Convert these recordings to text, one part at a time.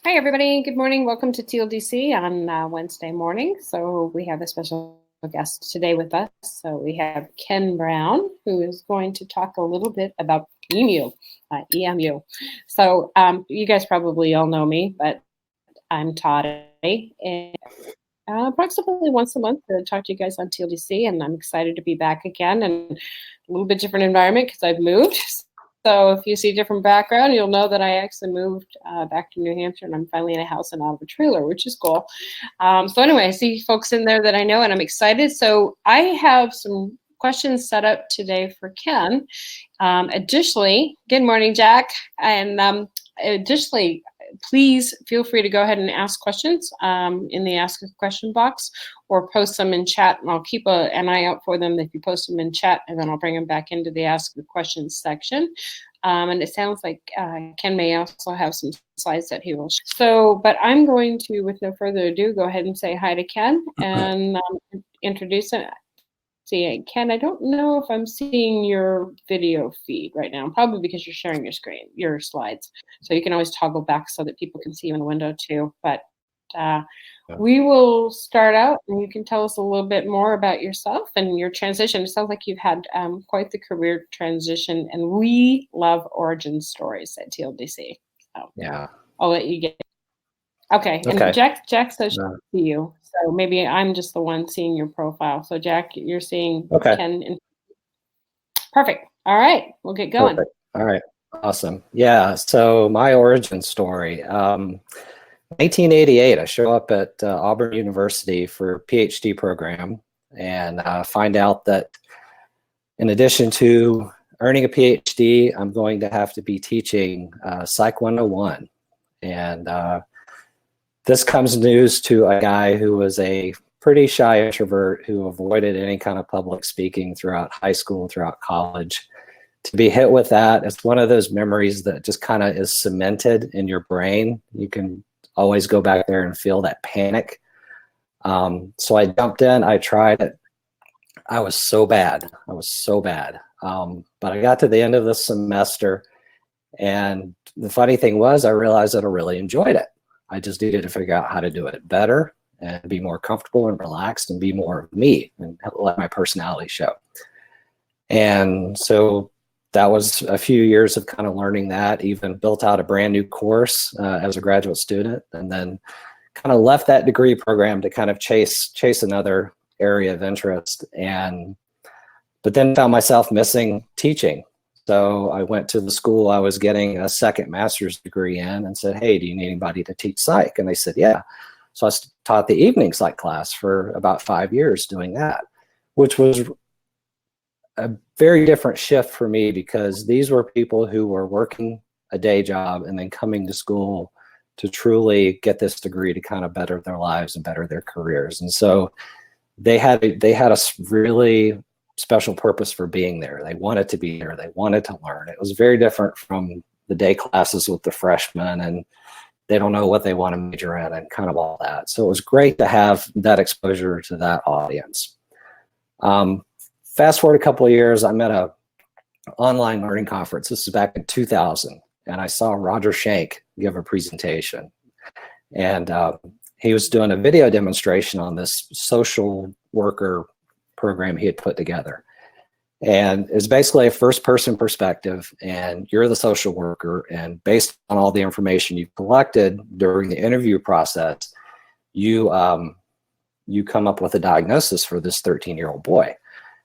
Hi, everybody. Good morning. Welcome to TLDC on Wednesday morning. So we have a special guest today with us. So we have Ken Brown, who is going to talk a little bit about EMU. So you guys probably all know me, but I'm Todd, and approximately once a month to talk to you guys on TLDC, and I'm excited to be back again and a little bit different environment because I've moved. So if you see a different background, you'll know that I actually moved back to New Hampshire, and I'm finally in a house and out of a trailer, which is cool. So anyway, I see folks in there that I know, and I'm excited. So I have some questions set up today for Ken. Additionally, good morning, Jack. And additionally, please feel free to go ahead and ask questions in the Ask a Question box or post them in chat, and I'll keep an eye out for them if you post them in chat, and then I'll bring them back into the Ask the Questions section. And it sounds like Ken may also have some slides that he will share. So, but I'm going to, with no further ado, go ahead and say hi to Ken and introduce him. See, Ken, I don't know if I'm seeing your video feed right now, probably because you're sharing your screen, your slides. So you can always toggle back so that people can see you in the window too. But we will start out, and you can tell us a little bit more about yourself and your transition. It sounds like you've had quite the career transition, and we love origin stories at TLDC. So yeah, I'll let you get. Okay, and Jack says she can see you, so maybe I'm just the one seeing your profile. So Jack, you're seeing Ken. Perfect. All right, we'll get going. Perfect. All right, awesome. Yeah, so my origin story. 1988, I show up at Auburn University for a PhD program and find out that in addition to earning a PhD, I'm going to have to be teaching Psych 101. And this comes news to a guy who was a pretty shy introvert who avoided any kind of public speaking throughout high school, throughout college. To be hit with that, it's one of those memories that just kind of is cemented in your brain. You can always go back there and feel that panic. So I jumped in, I tried it. I was so bad. But I got to the end of the semester, and the funny thing was I realized that I really enjoyed it. I just needed to figure out how to do it better and be more comfortable and relaxed and be more of me and let my personality show. And so that was a few years of kind of learning that, even built out a brand new course as a graduate student, and then kind of left that degree program to kind of chase another area of interest. But then found myself missing teaching. So I went to the school I was getting a second master's degree in and said, hey, do you need anybody to teach psych? And they said, yeah. So I taught the evening psych class for about 5 years doing that, which was a very different shift for me because these were people who were working a day job and then coming to school to truly get this degree to kind of better their lives and better their careers. And so they had a really special purpose for being there. They wanted to be there. They wanted to learn. It was very different from the day classes with the freshmen, and they don't know what they want to major in and kind of all that. So it was great to have that exposure to that audience. Fast forward a couple of years, I'm at a online learning conference. This is back in 2000, and I saw Roger Shank give a presentation. And he was doing a video demonstration on this social worker program he had put together. And it's basically a first-person perspective, and you're the social worker, and based on all the information you've collected during the interview process, you come up with a diagnosis for this 13-year-old boy.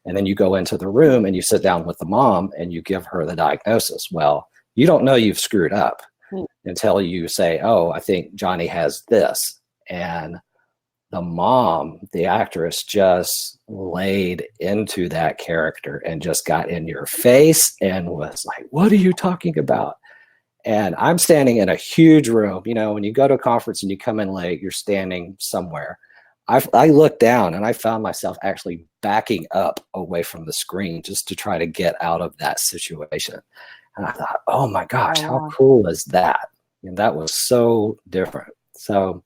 And then you go into the room and you sit down with the mom and you give her the diagnosis. Well, you don't know you've screwed up until you say, oh, I think Johnny has this. And the mom, the actress, just laid into that character and just got in your face and was like, what are you talking about? And I'm standing in a huge room. You know, when you go to a conference and you come in late, you're standing somewhere. I looked down and I found myself actually backing up away from the screen just to try to get out of that situation. And I thought, oh my gosh, how cool is that? And that was so different. So,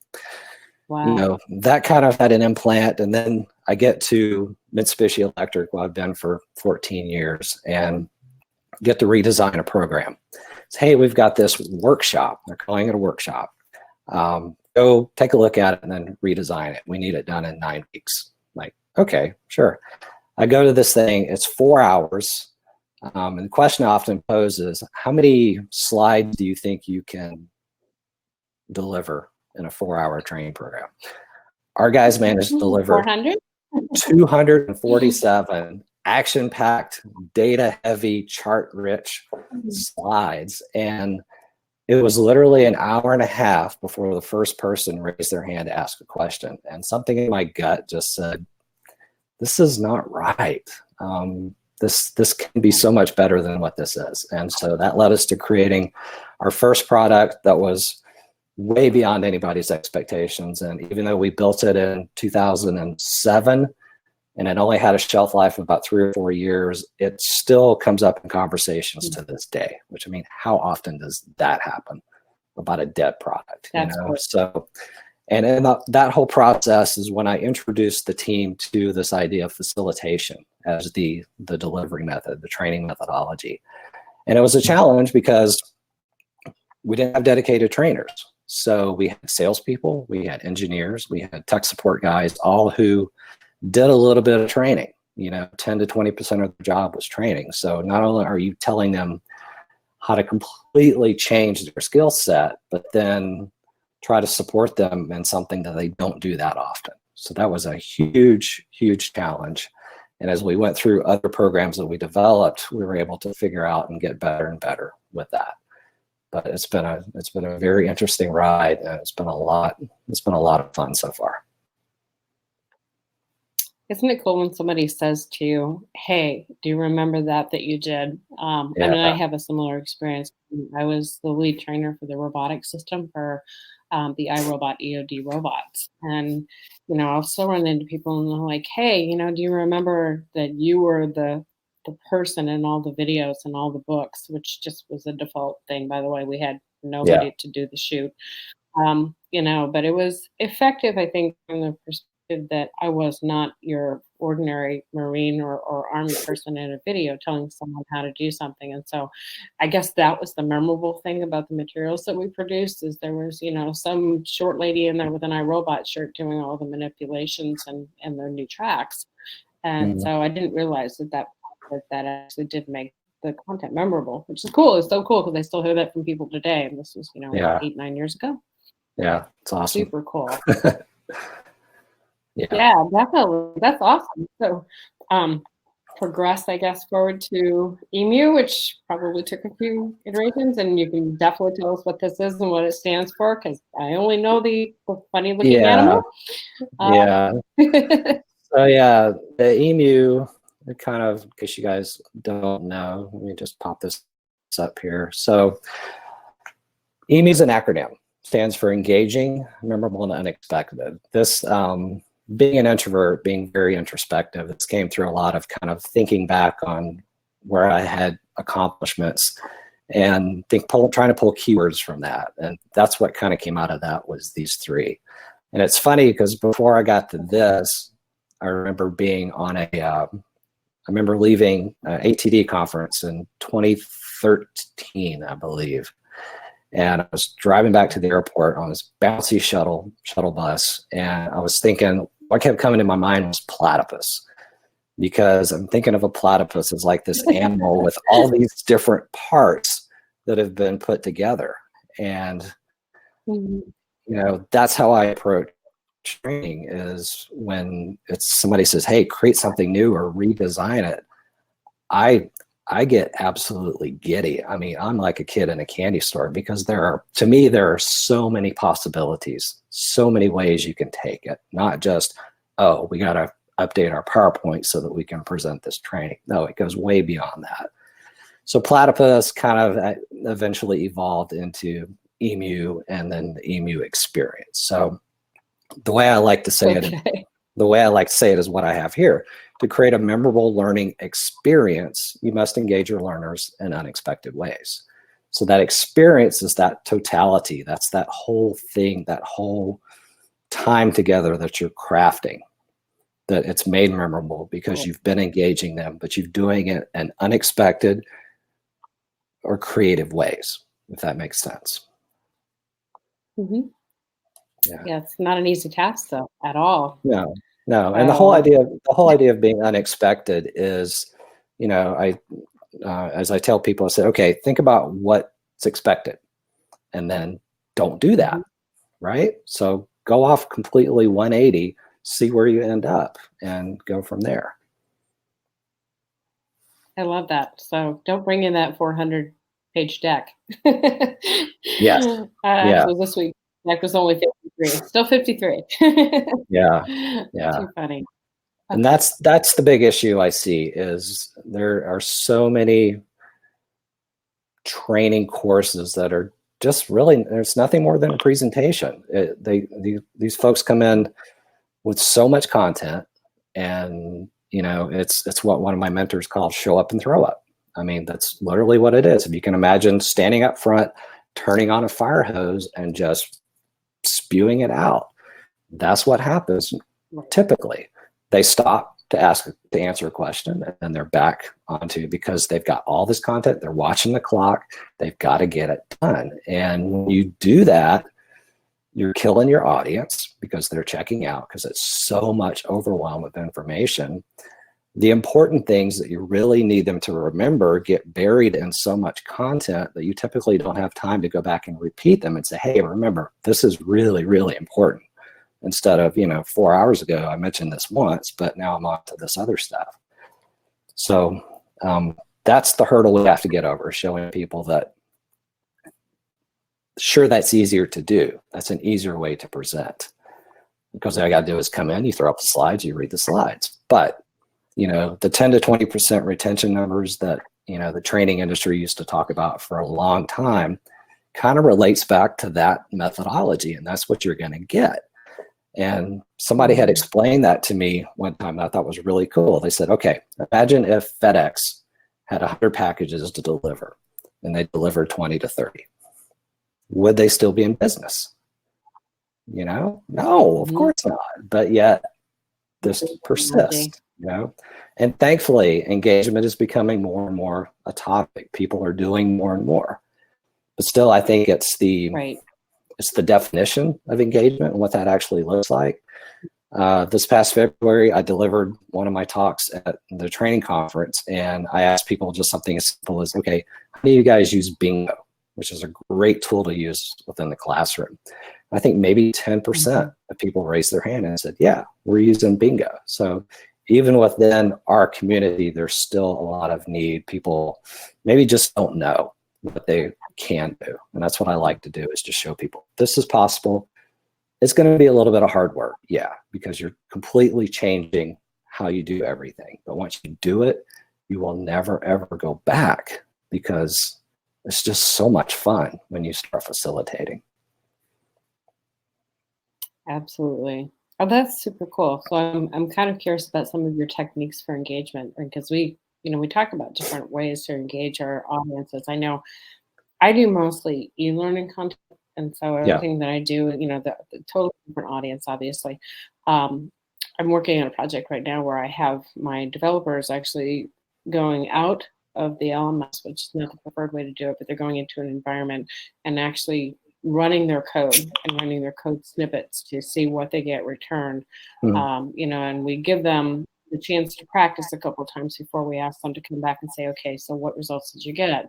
you know, that kind of had an implant. And then I get to Mitsubishi Electric, where I've been for 14 years, and get to redesign a program. So, hey, we've got this workshop. They're calling it a workshop. Go take a look at it and then redesign it. We need it done in 9 weeks. Like, okay, sure. I go to this thing, it's 4 hours. And the question I often pose is, how many slides do you think you can deliver in a 4-hour training program? Our guys managed to deliver 400? 247 action-packed, data-heavy, chart-rich slides. And it was literally an hour and a half before the first person raised their hand to ask a question. And something in my gut just said, this is not right. This can be so much better than what this is. And so that led us to creating our first product that was way beyond anybody's expectations. And even though we built it in 2007, and it only had a shelf life of about 3 or 4 years, it still comes up in conversations to this day, which, I mean, how often does that happen about a dead product? That's cool. So, and in that whole process is when I introduced the team to this idea of facilitation as the delivery method, the training methodology. And it was a challenge because we didn't have dedicated trainers. So we had salespeople, we had engineers, we had tech support guys, all who did a little bit of training. 10 to 20% of the job was training. So not only are you telling them how to completely change their skill set, but then try to support them in something that they don't do that often. So that was a huge, huge challenge. And as we went through other programs that we developed, we were able to figure out and get better and better with that. But it's been a very interesting ride, and it's been a lot of fun so far. Isn't it cool when somebody says to you, hey, do you remember that you did? Yeah. I mean, I have a similar experience. I was the lead trainer for the robotic system for the iRobot EOD robots. And, I'll still run into people and they're like, hey, do you remember that you were the person in all the videos and all the books, which just was a default thing, by the way. We had nobody to do the shoot. But it was effective, I think, from the perspective that I was not your ordinary Marine or Army person in a video telling someone how to do something. And so I guess that was the memorable thing about the materials that we produced is there was, some short lady in there with an iRobot shirt doing all the manipulations and the new tracks. And so I didn't realize that actually did make the content memorable, which is cool. It's so cool because I still hear that from people today. And this was, 8-9 years ago. Yeah, it's awesome. Super cool. Yeah, definitely. That's awesome. So progress, I guess, forward to EMU, which probably took a few iterations, and you can definitely tell us what this is and what it stands for, because I only know the funny looking animal. So yeah, the EMU, it kind of, in case you guys don't know, let me just pop this up here. So EMU is an acronym, stands for engaging, memorable, and unexpected. This, being an introvert, being very introspective, this came through a lot of kind of thinking back on where I had accomplishments and trying to pull keywords from that. And that's what kind of came out of that was these 3. And it's funny because before I got to this, I remember being on I remember leaving an ATD conference in 2013, I believe. And I was driving back to the airport on this bouncy shuttle bus. And I was thinking, what kept coming to my mind was platypus, because I'm thinking of a platypus as like this animal with all these different parts that have been put together. And, that's how I approach training is when it's somebody says, hey, create something new or redesign it. I get absolutely giddy. I mean, I'm like a kid in a candy store because to me, there are so many possibilities, so many ways you can take it. Not just, oh, we got to update our PowerPoint so that we can present this training. No, it goes way beyond that. So Platypus kind of eventually evolved into EMU and then the EMU Experience. So the way I like to say it is what I have here. To create a memorable learning experience, you must engage your learners in unexpected ways. So that experience is that totality. That's that whole thing, that whole time together that you're crafting, that it's made memorable because you've been engaging them, but you're doing it in unexpected or creative ways, if that makes sense. Yeah, it's not an easy task though, at all. No, no. And So, the whole idea of being unexpected is, as I tell people, I said, okay, think about what's expected and then don't do that. mhm, Right? So go off completely 180, see where you end up and go from there. I love that. So don't bring in that 400-page deck. Yes. Yeah. Actually, this week deck was only 53. Still 53. Yeah. Yeah. Too funny. And Okay. that's the big issue I see is there are so many training courses that are just really there's nothing more than a presentation. These folks come in with so much content, and it's what one of my mentors called show up and throw up. I mean, that's literally what it is. If you can imagine standing up front, turning on a fire hose and just spewing it out, that's what happens. Right. Typically they stop to answer a question, and then they're back onto, because they've got all this content, they're watching the clock, they've got to get it done. And when you do that, you're killing your audience because they're checking out because it's so much overwhelm of information. The important things that you really need them to remember get buried in so much content that you typically don't have time to go back and repeat them and say, hey, remember, this is really, really important. Instead of, 4 hours ago, I mentioned this once, but now I'm on to this other stuff. So that's the hurdle we have to get over, showing people that, sure, that's easier to do. That's an easier way to present. Because all I got to do is come in, you throw up the slides, you read the slides. But, the 10 to 20% retention numbers that, the training industry used to talk about for a long time kind of relates back to that methodology. And that's what you're going to get. And somebody had explained that to me one time that I thought was really cool. They said, okay, imagine if FedEx had 100 packages to deliver and they delivered 20 to 30. Would they still be in business? No, of course not. But yet this persists, and thankfully engagement is becoming more and more a topic. People are doing more and more, but still I think it's the definition of engagement and what that actually looks like. This past February, I delivered one of my talks at the training conference, and I asked people just something as simple as, okay, how do you guys use bingo, which is a great tool to use within the classroom? I think maybe 10% of people raised their hand and said, yeah, we're using bingo. So even within our community, there's still a lot of need. People maybe just don't know what they can do. And that's what I like to do, is just show people this is possible. It's going to be a little bit of hard work. Yeah, because you're completely changing how you do everything. But once you do it, you will never, ever go back, because it's just so much fun when you start facilitating. Absolutely. Oh, that's super cool. So I'm kind of curious about some of your techniques for engagement, because we talk about different ways to engage our audiences. I know I do mostly e-learning content, and so everything that I do, the totally different audience, obviously. I'm working on a project right now where I have my developers actually going out of the LMS, which is not the preferred way to do it, but they're going into an environment and actually running their code and running their code snippets to see what they get returned. And we give them the chance to practice a couple of times before we ask them to come back and say, okay, so what results did you get?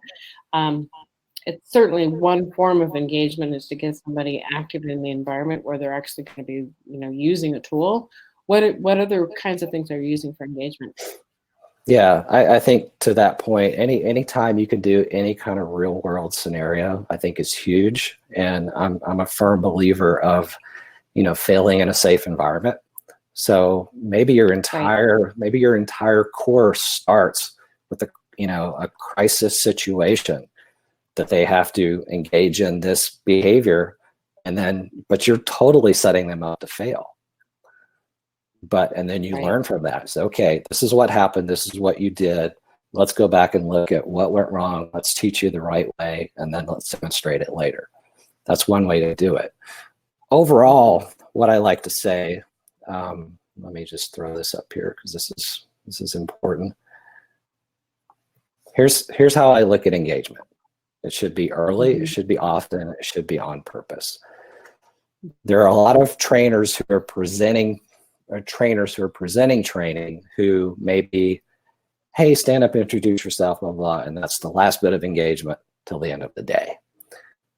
It's certainly one form of engagement, is to get somebody active in the environment where they're actually going to be, using a tool. What other kinds of things are you using for engagement? Yeah, I think to that point, any time you can do any kind of real world scenario, I think is huge. And I'm a firm believer of, failing in a safe environment. So maybe your entire course starts with a crisis situation that they have to engage in this behavior, but you're totally setting them up to fail. And then you learn from that. So, okay, this is what happened. This is what you did. Let's go back and look at what went wrong. Let's teach you the right way, and then let's demonstrate it later. That's one way to do it. Overall, what I like to say, let me just throw this up here because this is important. Here's how I look at engagement. It should be early, it should be often, it should be on purpose. there are a lot of trainers who are presenting, or trainers who are presenting training who may be, hey, stand up, introduce yourself, blah, blah, and that's the last bit of engagement till the end of the day.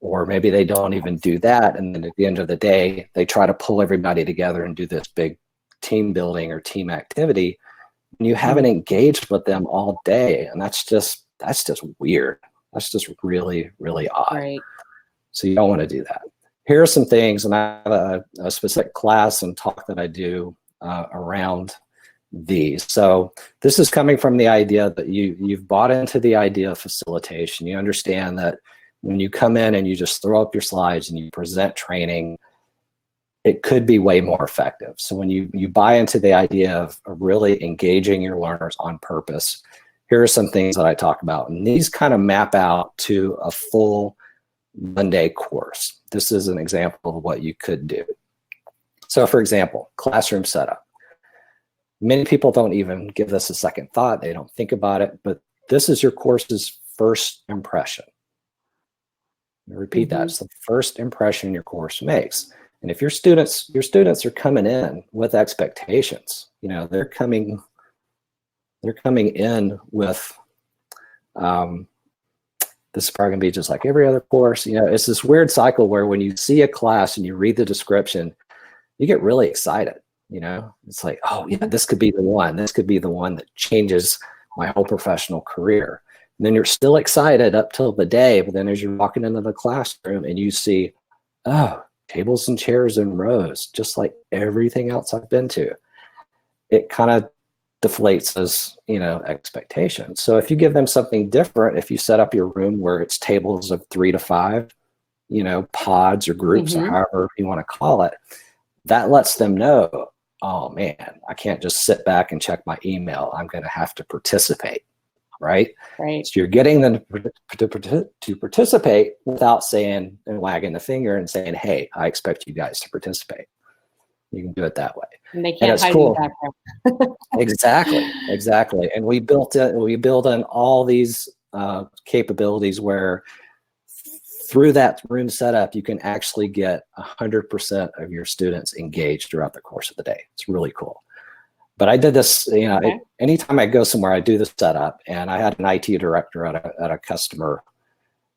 Or maybe they don't even do that, and then at the end of the day, they try to pull everybody together and do this big team building or team activity, and you haven't engaged with them all day, and that's just weird. That's just really, really odd. Right. So you don't want to do that. Here are some things, and I have a specific class and talk that I do around these. So this is coming from the idea that you've bought into the idea of facilitation. You understand that when you come in and you just throw up your slides and you present training, it could be way more effective. So when you buy into the idea of really engaging your learners on purpose, here are some things that I talk about. And these kind of map out to a full Monday course. This is an example of what you could do. So for example, classroom setup. Many people don't even give this a second thought. They don't think about it, but this is your course's first impression. Repeat that. It's the first impression your course makes. And if your students are coming in with expectations, you know, they're coming in with, this is probably gonna be just like every other course. You know, it's this weird cycle where when you see a class and you read the description, you get really excited. You know, it's like, oh yeah, this could be the one. This could be the one that changes my whole professional career. And then you're still excited up till the day, but then as you're walking into the classroom and you see, oh, tables and chairs and rows, just like everything else I've been to, it kind of deflates those, you know, expectations. So if you give them something different, if you set up your room where it's tables of 3 to 5, you know, pods or groups or however you want to call it, that lets them know, oh man, I can't just sit back and check my email. I'm going to have to participate. Right? Right. So you're getting them to participate without saying and wagging the finger and saying, hey, I expect you guys to participate. You can do it that way. And they can't hide in the background. Exactly. And we build in all these capabilities where through that room setup, you can actually get 100% of your students engaged throughout the course of the day. It's really cool. But I did this, you know, anytime I go somewhere, I do the setup. And I had an IT director at a customer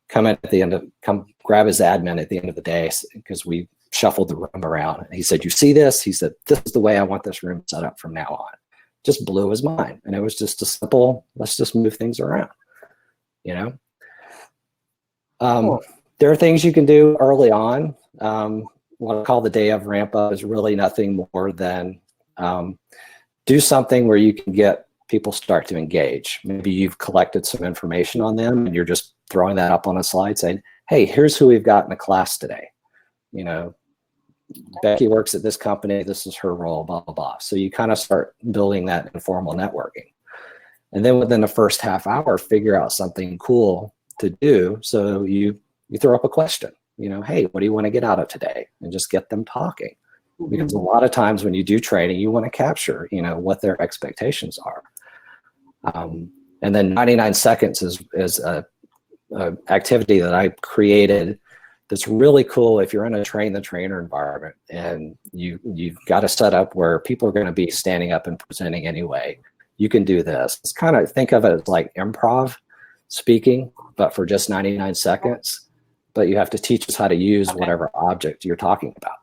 come in at the end of, come grab his admin at the end of the day because we shuffled the room around. And he said, you see this? He said, this is the way I want this room set up from now on. Just blew his mind. And it was just a simple, let's just move things around, you know? Cool. There are things you can do early on. What I call the day of ramp up is really nothing more than do something where you can get people start to engage. Maybe you've collected some information on them and you're just throwing that up on a slide saying, hey, here's who we've got in the class today. You know, Becky works at this company. This is her role, blah, blah, blah. So you kind of start building that informal networking. And then within the first half hour, figure out something cool to do. So you throw up a question, you know, hey, what do you want to get out of today? And just get them talking. Because a lot of times when you do training, you want to capture, you know, what their expectations are. And then 99 seconds is a activity that I created that's really cool if you're in a train the trainer environment and you've got a setup where people are going to be standing up and presenting anyway. You can do this. It's kind of, think of it as like improv speaking, but for just 99 seconds. But you have to teach us how to use whatever object you're talking about.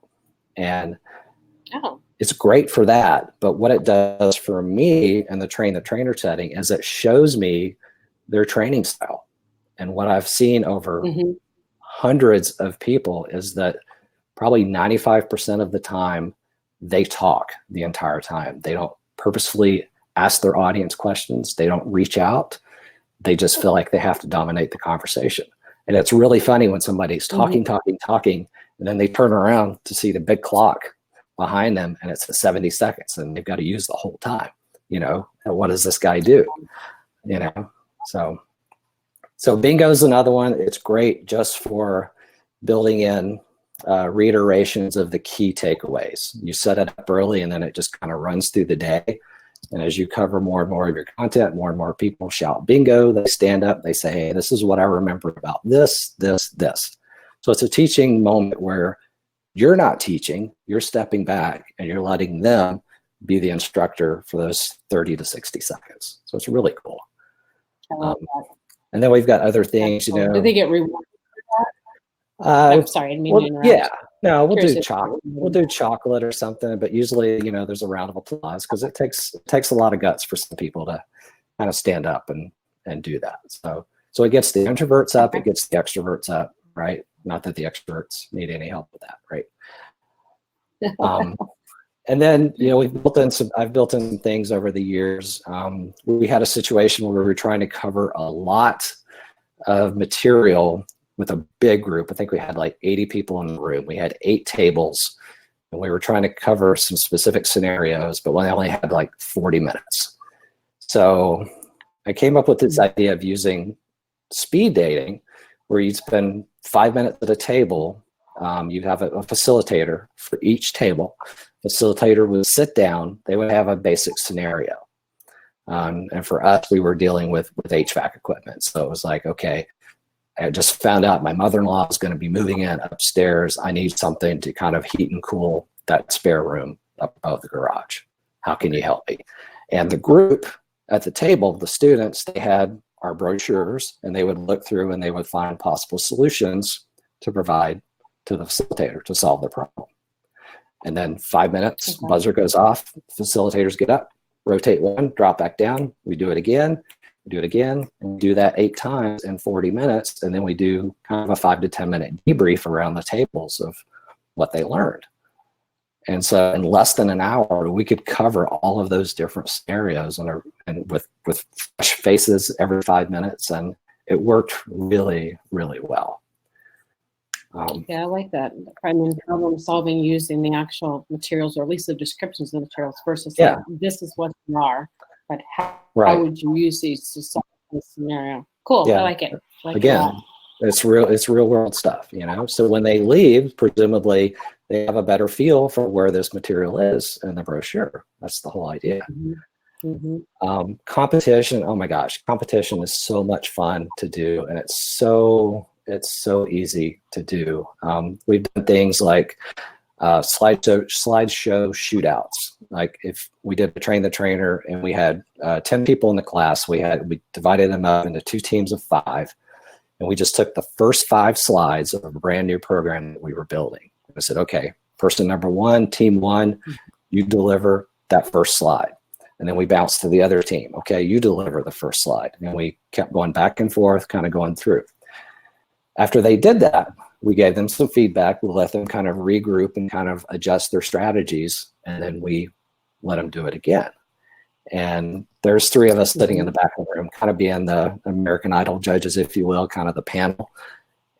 And it's great for that. But what it does for me in the train the trainer setting is it shows me their training style. And what I've seen over hundreds of people is that probably 95% of the time they talk the entire time. They don't purposefully ask their audience questions. They don't reach out. They just feel like they have to dominate the conversation. And it's really funny when somebody's talking, and then they turn around to see the big clock behind them and it's 70 seconds and they've got to use the whole time, you know, and what does this guy do? You know, so bingo is another one. It's great just for building in reiterations of the key takeaways. You set it up early and then it just kind of runs through the day. And as you cover more and more of your content, more and more people shout bingo, they stand up, they say, hey, this is what I remember about this. So it's a teaching moment where you're not teaching, you're stepping back and you're letting them be the instructor for those 30 to 60 seconds. So it's really cool. I love that. And then we've got other things, That's cool. Do they get rewarded for that? I'm sorry, I didn't mean to interrupt. Yeah, no, we'll Curious do if- chocolate. We'll do chocolate or something, but usually, you know, there's a round of applause because it takes a lot of guts for some people to kind of stand up and do that. So it gets the introverts up, it gets the extroverts up, right? Not that the extroverts need any help with that, right? And then, you know, I've built in some things over the years. We had a situation where we were trying to cover a lot of material with a big group. I think we had like 80 people in the room. We had 8 tables and we were trying to cover some specific scenarios, but we only had like 40 minutes. So I came up with this idea of using speed dating, where you'd spend 5 minutes at a table. You'd have a facilitator for each table. Facilitator would sit down. They would have a basic scenario. And for us, we were dealing with HVAC equipment. So it was like, okay, I just found out my mother-in-law is going to be moving in upstairs. I need something to kind of heat and cool that spare room up above the garage. How can you help me? And the group at the table, the students, they had our brochures and they would look through and they would find possible solutions to provide to the facilitator to solve the problem. And then 5 minutes, buzzer goes off, facilitators get up, rotate one, drop back down. We do it again, and we do that 8 times in 40 minutes. And then we do kind of a 5 to 10 minute debrief around the tables of what they learned. And so in less than an hour, we could cover all of those different scenarios and with fresh faces every 5 minutes. And it worked really, really well. Yeah, I like that. I mean, problem solving using the actual materials, or at least the descriptions of the materials, versus like, this is what they are, but how would you use these to solve this scenario? Cool. Yeah. I like it. Again, it's real world stuff, you know? So when they leave, presumably they have a better feel for where this material is in the brochure. That's the whole idea. Competition, oh my gosh, competition is so much fun to do, and it's so easy to do. We've done things like slideshow shootouts. Like if we did a train the trainer and we had 10 people in the class, we divided them up into 2 teams of 5, and we just took the first 5 slides of a brand new program that we were building. I said, okay, person number 1, team 1, you deliver that first slide. And then we bounced to the other team. Okay, you deliver the first slide. And we kept going back and forth, kind of going through. After they did that, we gave them some feedback. We let them kind of regroup and kind of adjust their strategies. And then we let them do it again. And there's 3 of us sitting in the back of the room, kind of being the American Idol judges, if you will, kind of the panel.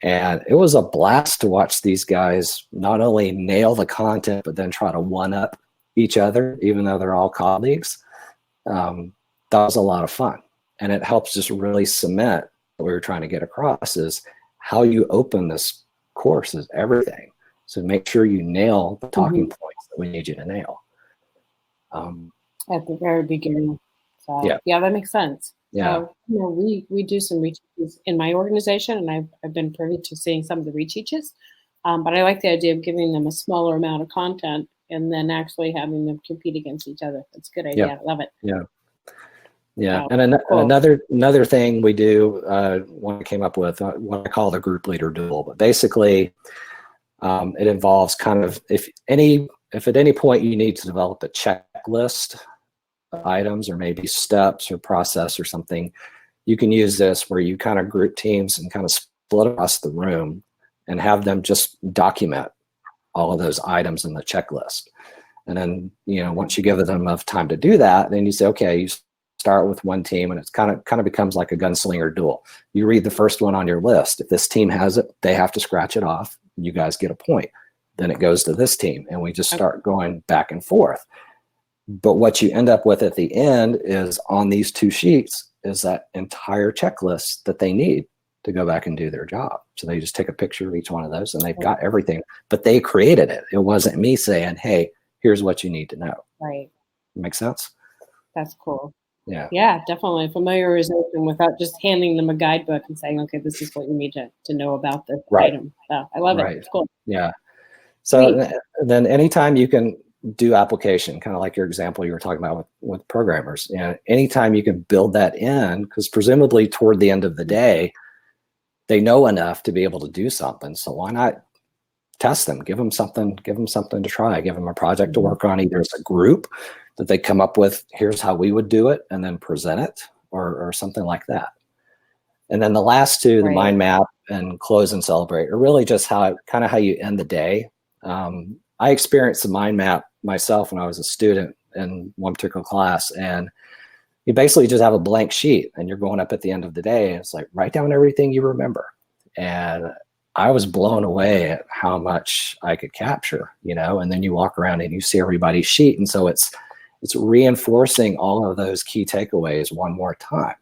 And it was a blast to watch these guys not only nail the content, but then try to one-up each other, even though they're all colleagues. That was a lot of fun. And it helps just really cement what we were trying to get across is how you open this course is everything. So make sure you nail the talking points that we need you to nail. At the very beginning. So, yeah, that makes sense. Yeah. So, you know, we do some reteaches in my organization, and I've been privy to seeing some of the reteaches. But I like the idea of giving them a smaller amount of content and then actually having them compete against each other. That's a good idea. I love it. Yeah. Yeah. And another thing we do, one I came up with, what I call the group leader duel. But basically, it involves kind of if at any point you need to develop a checklist of items or maybe steps or process or something, you can use this where you kind of group teams and kind of split across the room and have them just document all of those items in the checklist. And then, you know, once you give them enough time to do that, then you say, okay, you start with one team, and it's kind of becomes like a gunslinger duel. You read the first one on your list. If this team has it, they have to scratch it off. You guys get a point. Then it goes to this team, and we just start going back and forth. But what you end up with at the end is on these 2 sheets is that entire checklist that they need to go back and do their job. So they just take a picture of each one of those, and they've got everything, but they created it. It wasn't me saying, hey, here's what you need to know. Right. Make sense? That's cool. Yeah. Yeah, definitely. Familiarization without just handing them a guidebook and saying, okay, this is what you need to know about this item. So I love it. It's cool. Yeah. So then anytime you can do application, kind of like your example you were talking about with programmers, anytime you can build that in, because presumably toward the end of the day, they know enough to be able to do something. So why not test them, give them something to try, give them a project to work on, either as a group that they come up with, here's how we would do it, and then present it, or something like that. And then the last two, the mind map and close and celebrate, are really just how you end the day. I experienced the mind map myself when I was a student in one particular class, and you basically just have a blank sheet and you're going up at the end of the day, and it's like, write down everything you remember. And I was blown away at how much I could capture, and then you walk around and you see everybody's sheet. And so it's reinforcing all of those key takeaways one more time,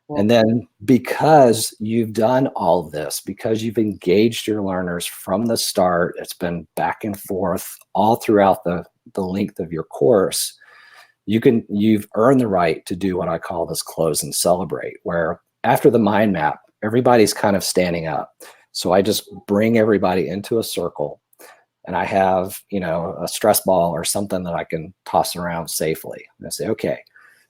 And then because you've done all of this, because you've engaged your learners from the start, it's been back and forth all throughout the length of your course, you've earned the right to do what I call this close and celebrate, where after the mind map, everybody's kind of standing up. So I just bring everybody into a circle, and I have, a stress ball or something that I can toss around safely. And I say, okay,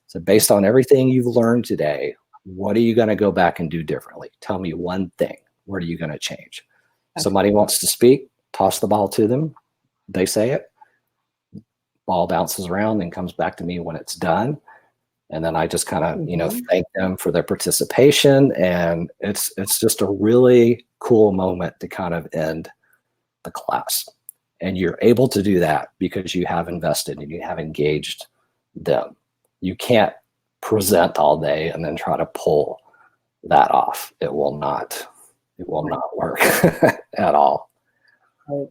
so based on everything you've learned today, what are you going to go back and do differently? Tell me one thing. What are you going to change? Okay. Somebody wants to speak, toss the ball to them. They say it. Ball bounces around and comes back to me when it's done. And then I just kind of, thank them for their participation. And it's just a really cool moment to kind of end the class. And you're able to do that because you have invested and you have engaged them. You can't present all day and then try to pull that off. It will not work at all. Right.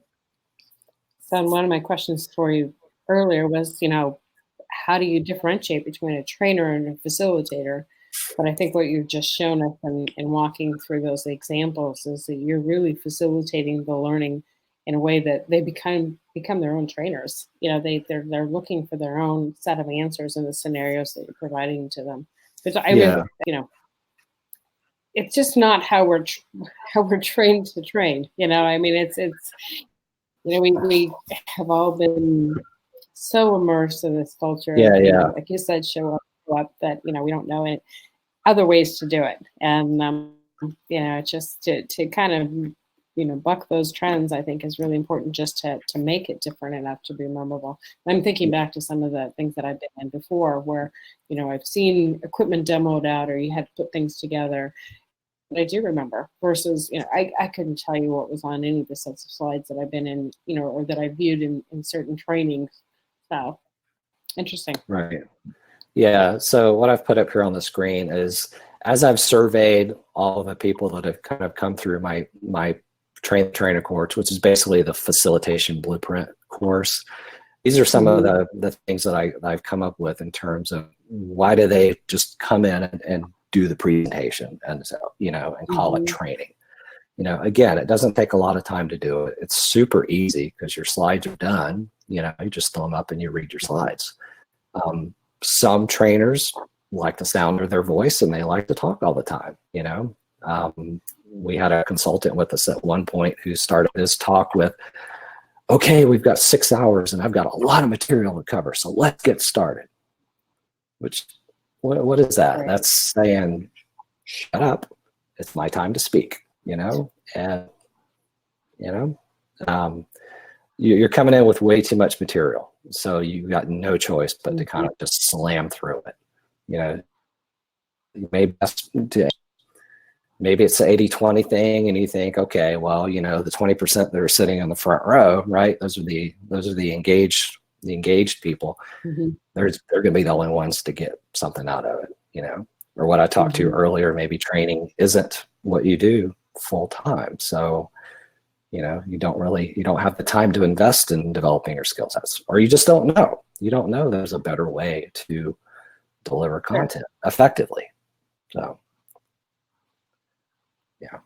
So one of my questions for you earlier was, how do you differentiate between a trainer and a facilitator? But I think what you've just shown us in walking through those examples is that you're really facilitating the learning in a way that they become their own trainers. They're looking for their own set of answers in the scenarios that you're providing to them. But it's just not how we're trained to train. It's we have all been so immersed in this culture. Like you said, show up that we don't know it, other ways to do it, and just to kind of buck those trends, I think is really important, just to make it different enough to be memorable. I'm thinking back to some of the things that I've been in before, where I've seen equipment demoed out, or you had to put things together. I do remember versus, I couldn't tell you what was on any of the sets of slides that I've been in, or that I viewed in certain trainings. So interesting. Right. Yeah. So what I've put up here on the screen is, as I've surveyed all of the people that have kind of come through my trainer course, which is basically the facilitation blueprint course. These are some of the things that I've come up with in terms of why do they just come in and do the presentation and so, and call it training. Again, it doesn't take a lot of time to do it. It's super easy because your slides are done. You just throw them up and you read your slides. Some trainers like the sound of their voice and they like to talk all the time. We had a consultant with us at one point who started his talk with, okay, we've got 6 hours and I've got a lot of material to cover, so let's get started. Which, what is that? Right. That's saying, shut up, it's my time to speak, and, you're coming in with way too much material. So you've got no choice but to kind of just slam through it. Maybe it's the 80-20 thing, and you think, okay, well, the 20% that are sitting in the front row, right? Those are the engaged people. They're going to be the only ones to get something out of it, Or what I talked to earlier, maybe training isn't what you do full time. So, you don't have the time to invest in developing your skill sets, or you just don't know. You don't know there's a better way to deliver content effectively. So. Yeah.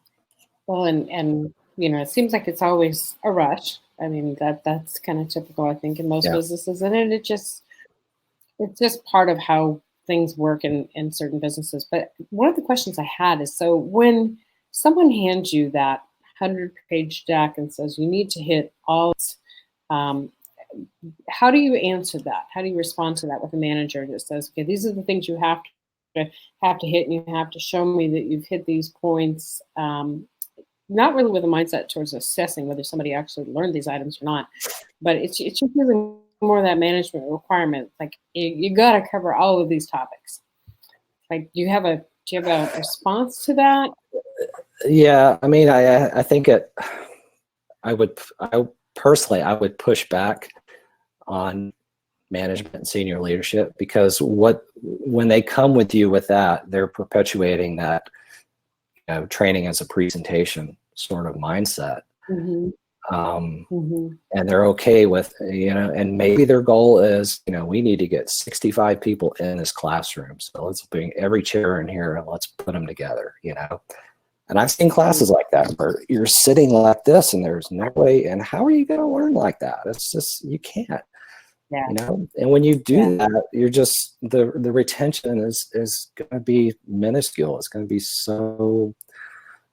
Well, and it seems like it's always a rush. I mean, that's kind of typical, I think, in most businesses, and it's just part of how things work in certain businesses. But one of the questions I had is, so when someone hands you that 100-page deck and says you need to hit all. How do you answer that? How do you respond to that with a manager that says, okay, these are the things you have to hit, and you have to show me that you've hit these points. Not really with a mindset towards assessing whether somebody actually learned these items or not, but it's just really more of that management requirement. Like you got to cover all of these topics. Like, do you have a response to that? Yeah, I mean, I think I would push back on management and senior leadership, because when they come with you with that, they're perpetuating that, training as a presentation sort of mindset. And they're okay with, and maybe their goal is, we need to get 65 people in this classroom, so let's bring every chair in here and let's put them together, And I've seen classes like that where you're sitting like this and there's no way, and how are you going to learn like that? It's just, you can't. Yeah. And when you do that, you're just, the retention is going to be minuscule. It's going to be so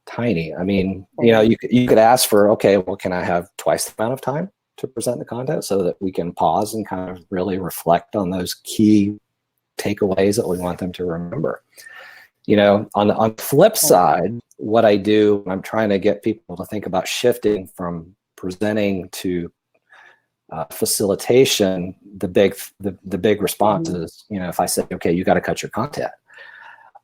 tiny. I mean, you could ask for, okay, well, can I have twice the amount of time to present the content so that we can pause and kind of really reflect on those key takeaways that we want them to remember. On the flip side, what I do, I'm trying to get people to think about shifting from presenting to facilitation. The big response is, if I say, okay, you got to cut your content,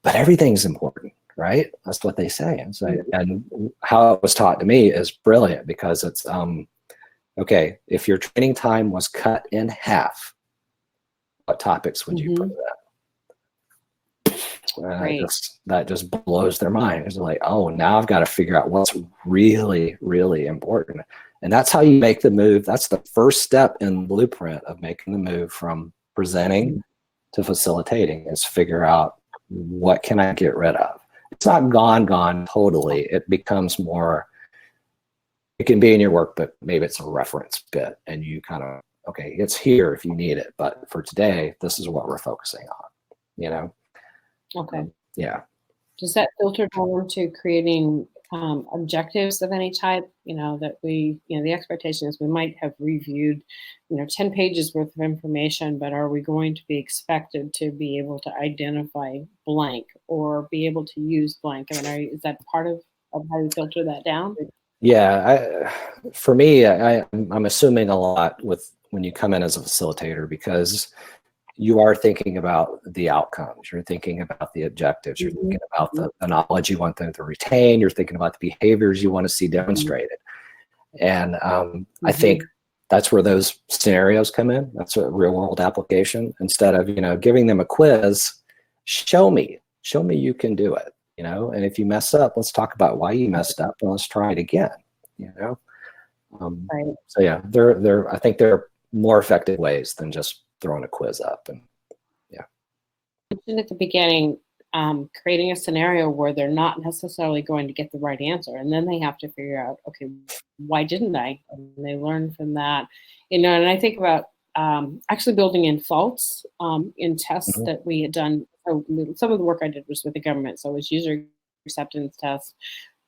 but everything's important, right? That's what they say. And how it was taught to me is brilliant, because it's, okay, if your training time was cut in half, what topics would you present? That just blows their mind. It's like, oh, now I've got to figure out what's really, really important. And that's how you make the move. That's the first step in the blueprint of making the move from presenting to facilitating, is figure out, what can I get rid of? It's not gone totally. It becomes more, it can be in your work, but maybe it's a reference bit, and you kind of, okay, it's here if you need it, but for today, this is what we're focusing on, Okay. Yeah. Does that filter down to creating objectives of any type? That we, the expectation is we might have reviewed, 10 pages worth of information, but are we going to be expected to be able to identify blank or be able to use blank? I mean, is that part of how you filter that down? Yeah. For me, I'm assuming a lot when you come in as a facilitator, because you are thinking about the outcomes. You're thinking about the objectives. You're thinking about the knowledge you want them to retain. You're thinking about the behaviors you want to see demonstrated. And I think that's where those scenarios come in. That's a real world application. Instead of, giving them a quiz, show me you can do it, and if you mess up, let's talk about why you messed up and let's try it again, Right. So yeah, I think there are more effective ways than just throwing a quiz up. And at the beginning, creating a scenario where they're not necessarily going to get the right answer, and then they have to figure out, okay, why didn't I? And they learn from that, and I think about actually building in faults in tests that we had done. So some of the work I did was with the government, so it was user acceptance tests,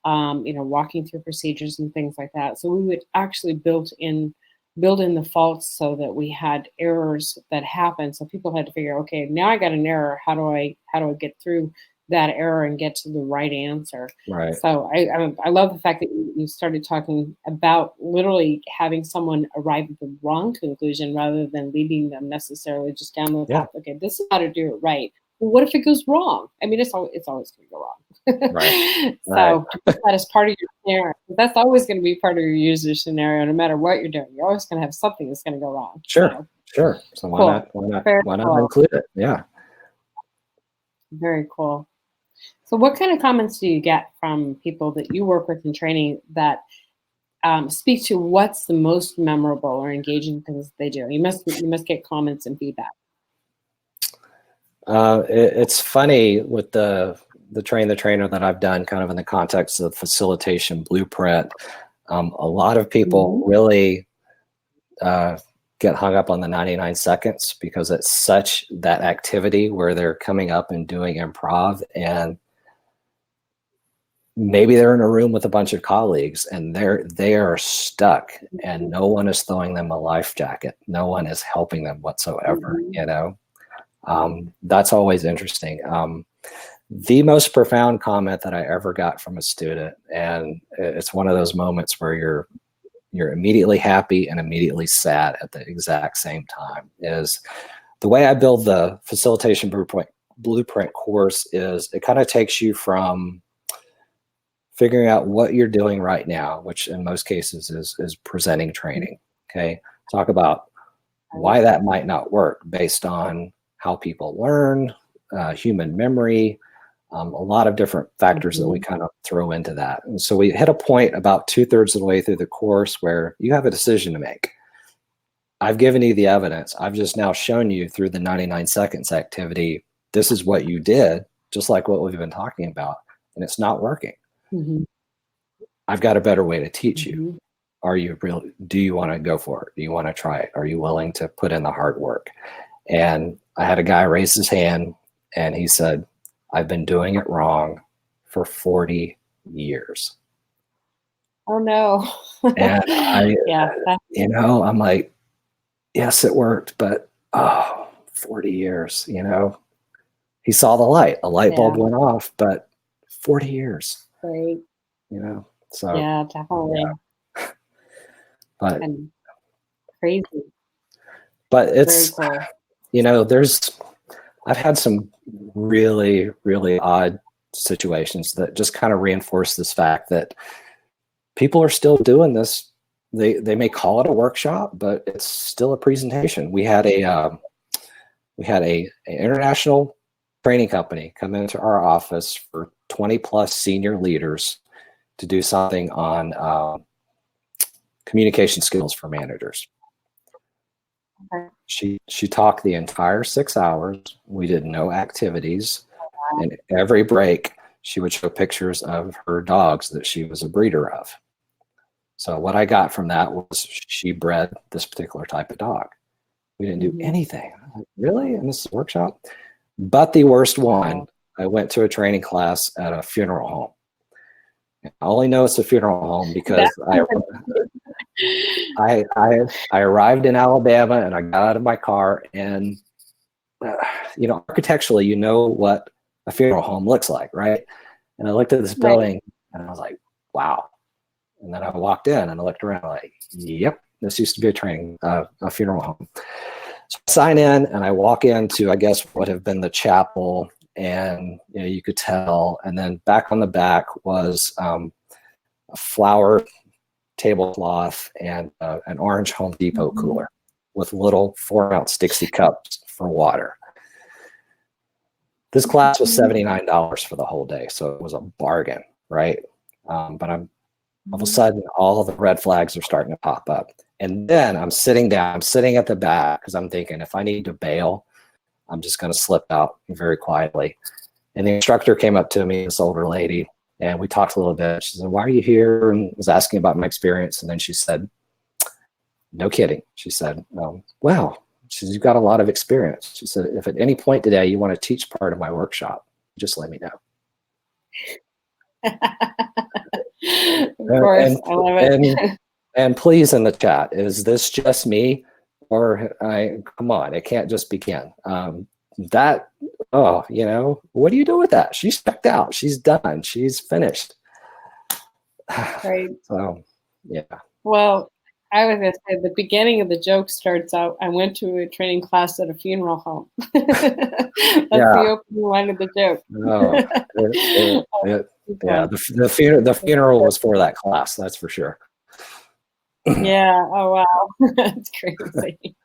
walking through procedures and things like that. So we would actually build in the faults so that we had errors that happened. So people had to figure, okay, now I got an error. How do I get through that error and get to the right answer? Right. So I love the fact that you started talking about literally having someone arrive at the wrong conclusion rather than leading them necessarily just down the path. Okay, this is how to do it right. Well, what if it goes wrong? I mean, it's always going to go wrong. Right. So that is part of your scenario. That's always going to be part of your user scenario, no matter what you're doing. You're always going to have something that's going to go wrong. Sure. So why not include it? Yeah. Very cool. So what kind of comments do you get from people that you work with in training that speak to what's the most memorable or engaging things they do? You must get comments and feedback. It's funny with the train the trainer that I've done kind of in the context of facilitation blueprint. A lot of people really get hung up on the 99 seconds because it's such that activity where they're coming up and doing improv, and maybe they're in a room with a bunch of colleagues and they are stuck and no one is throwing them a life jacket. No one is helping them whatsoever, That's always interesting. The most profound comment that I ever got from a student, and it's one of those moments where you're immediately happy and immediately sad at the exact same time, is the way I build the facilitation blueprint course is it kind of takes you from figuring out what you're doing right now, which in most cases is presenting training. Okay. Talk about why that might not work based on how people learn, human memory, a lot of different factors that we kind of throw into that. And so we hit a point about 2/3 of the way through the course where you have a decision to make. I've given you the evidence. I've just now shown you through the 99 seconds activity, this is what you did, just like what we've been talking about, and it's not working. I've got a better way to teach you. Do you want to go for it? Do you want to try it? Are you willing to put in the hard work? And I had a guy raise his hand and he said, I've been doing it wrong for 40 years. Oh no. And I'm like, yes, it worked, but 40 years, he saw the light, a light bulb went off, but 40 years, right. So yeah, definitely. Yeah. But and crazy. But it's, cool. I've had some really, really odd situations that just kind of reinforce this fact that people are still doing this. They may call it a workshop, but it's still a presentation. We had a international training company come into our office for 20 plus senior leaders to do something on communication skills for managers. Okay. She talked the entire 6 hours. We did no activities. And every break, she would show pictures of her dogs that she was a breeder of. So what I got from that was she bred this particular type of dog. We didn't do anything. Like, really? In this workshop? But the worst one, I went to a training class at a funeral home. I only know it's a funeral home because I arrived in Alabama and I got out of my car and, architecturally, what a funeral home looks like, right? And I looked at this building and I was like, wow. And then I walked in and I looked around like, yep, this used to be a funeral home. So I sign in and I walk into, I guess, what have been the chapel, and you could tell. And then back on the back was a flower tablecloth and an orange Home Depot cooler with little 4-ounce Dixie cups for water. This class was $79 for the whole day, so it was a bargain, right? But all of a sudden, all of the red flags are starting to pop up. And then I'm sitting at the back because I'm thinking, if I need to bail, I'm just going to slip out very quietly. And the instructor came up to me, this older lady, and we talked a little bit. She said, why are you here? And was asking about my experience. And then she said, no kidding. She said, wow. She said, you've got a lot of experience. She said, if at any point today you want to teach part of my workshop, just let me know. Of course, I love it. And please, in the chat, is this just me? Or come on, it can't just be Ken. What do you do with that? She's checked out. She's done. She's finished. Right. So, yeah. Well, I was going to say the beginning of the joke starts out, I went to a training class at a funeral home. That's the opening line of the joke. The funeral was for that class, that's for sure. Yeah. Oh, wow. That's crazy.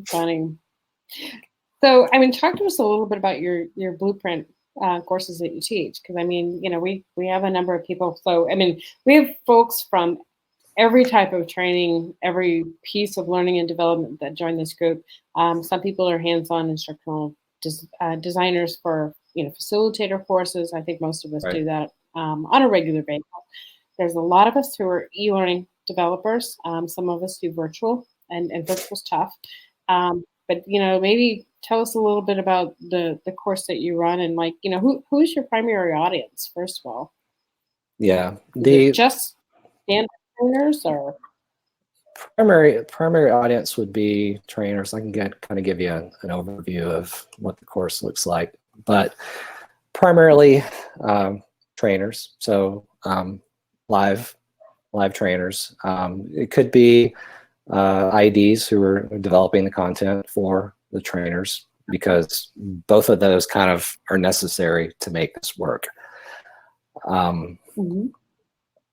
Funny. So, talk to us a little bit about your blueprint courses that you teach. Because, we have a number of people. So, we have folks from every type of training, every piece of learning and development that join this group. Some people are hands-on instructional designers for, facilitator courses. I think most of us do that on a regular basis. There's a lot of us who are e-learning developers. Some of us do virtual, and virtual's tough. But maybe tell us a little bit about the course that you run, and who's your primary audience, first of all? Yeah. Is it The just standard trainers or? primary audience would be trainers. I can kind of give you an overview of what the course looks like, but primarily trainers. So live trainers. It could be IDs who are developing the content for the trainers, because both of those kind of are necessary to make this work.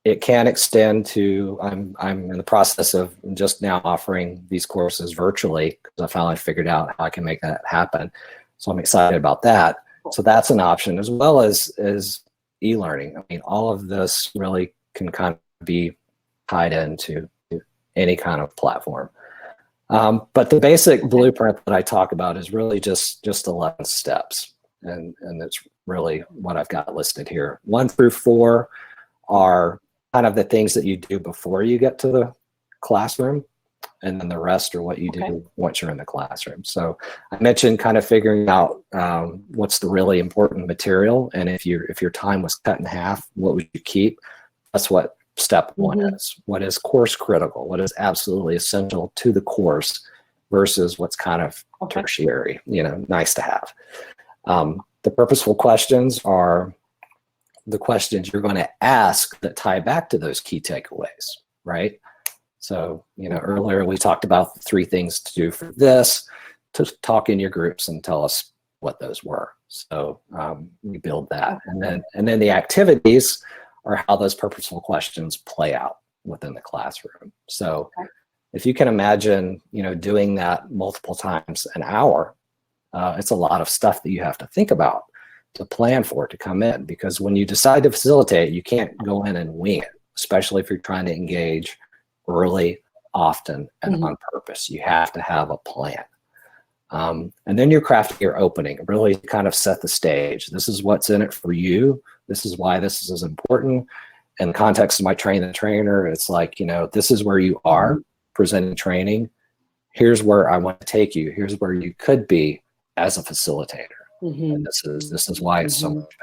It can extend to, I'm in the process of just now offering these courses virtually, because I finally figured out how I can make that happen. So I'm excited about that. So that's an option, as well as e-learning. I mean, all of this really can kind of be tied into any kind of platform. But the basic blueprint that I talk about is really just 11 steps. And that's really what I've got listed here. 1 through 4 are kind of the things that you do before you get to the classroom, and then the rest are what you do once you're in the classroom. So I mentioned kind of figuring out what's the really important material, and if your time was cut in half, what would you keep? That's what step 1 is. What is course critical? What is absolutely essential to the course versus what's kind of tertiary, nice to have. The purposeful questions are the questions you're going to ask that tie back to those key takeaways, right? So, earlier we talked about the 3 things to do for this, to talk in your groups and tell us what those were. So we build that. And then the activities are how those purposeful questions play out within the classroom. So if you can imagine, doing that multiple times an hour, it's a lot of stuff that you have to think about, to plan for, to come in, because when you decide to facilitate, you can't go in and wing it, especially if you're trying to engage early, often, and on purpose. You have to have a plan. And then you're crafting your opening, really kind of set the stage. This is what's in it for you. This is why this is important. In the context of my train the trainer, it's like, this is where you are presenting training. Here's where I want to take you. Here's where you could be as a facilitator. And this is why it's so much